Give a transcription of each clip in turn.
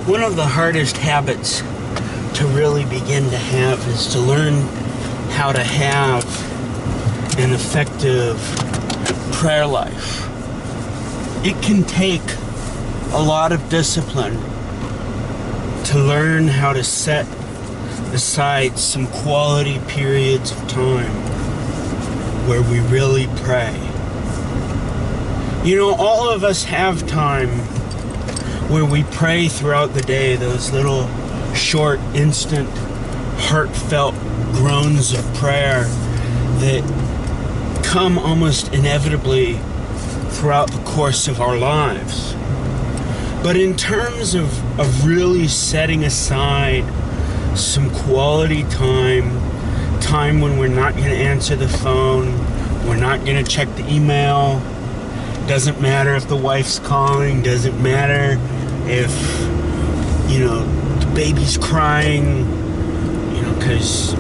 One of the hardest habits to really begin to have is to learn how to have an effective prayer life. It can take a lot of discipline to learn how to set aside some quality periods of time where we really pray. You know, all of us have time where we pray throughout the day, those little short, instant, heartfelt groans of prayer that come almost inevitably throughout the course of our lives. But in terms of really setting aside some quality time when we're not going to answer the phone, we're not going to check the email, doesn't matter if the wife's calling, doesn't matter if, the baby's crying, because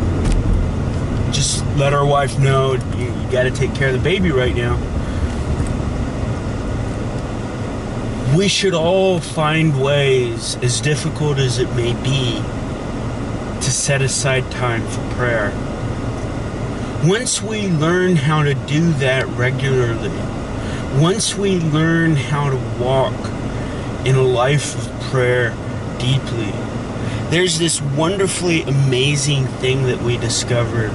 just let our wife know you got to take care of the baby right now. We should all find ways, as difficult as it may be, to set aside time for prayer. Once we learn how to do that regularly, once we learn how to walk in a life of prayer deeply, there's this wonderfully amazing thing that we discovered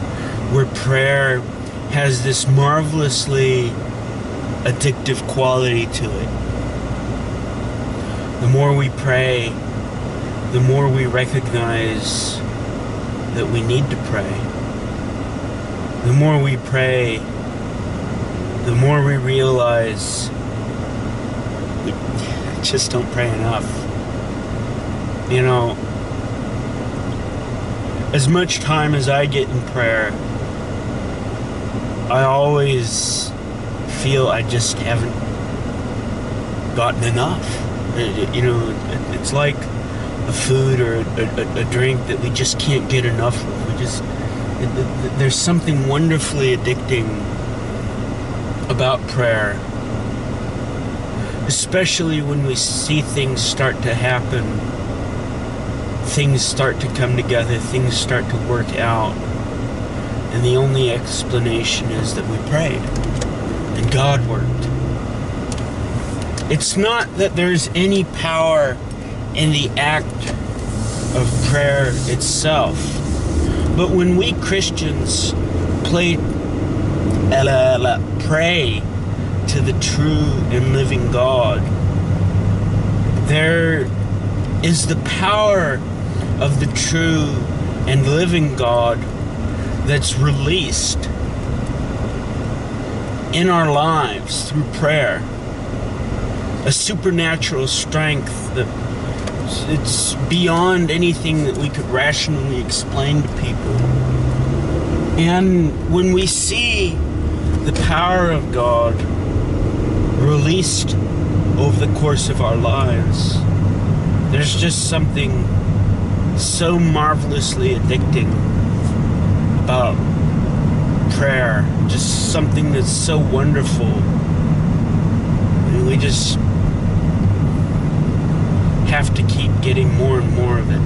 where prayer has this marvelously addictive quality to it. The more we pray, the more we recognize that we need to pray. The more we pray, the more we realize we just don't pray enough. As much time as I get in prayer, I always feel I just haven't gotten enough. It's like a food or a drink that we just can't get enough of. There's something wonderfully addicting about prayer, especially when we see things start to happen, things start to come together, things start to work out, and the only explanation is that we prayed and God worked. It's not that there's any power in the act of prayer itself, but when we Christians pray to the true and living God, there is the power of the true and living God that's released in our lives through prayer. A supernatural strength that it's beyond anything that we could rationally explain to people. And when we see the power of God released over the course of our lives, there's just something so marvelously addicting about prayer, just something that's so wonderful. And we just have to keep getting more and more of it.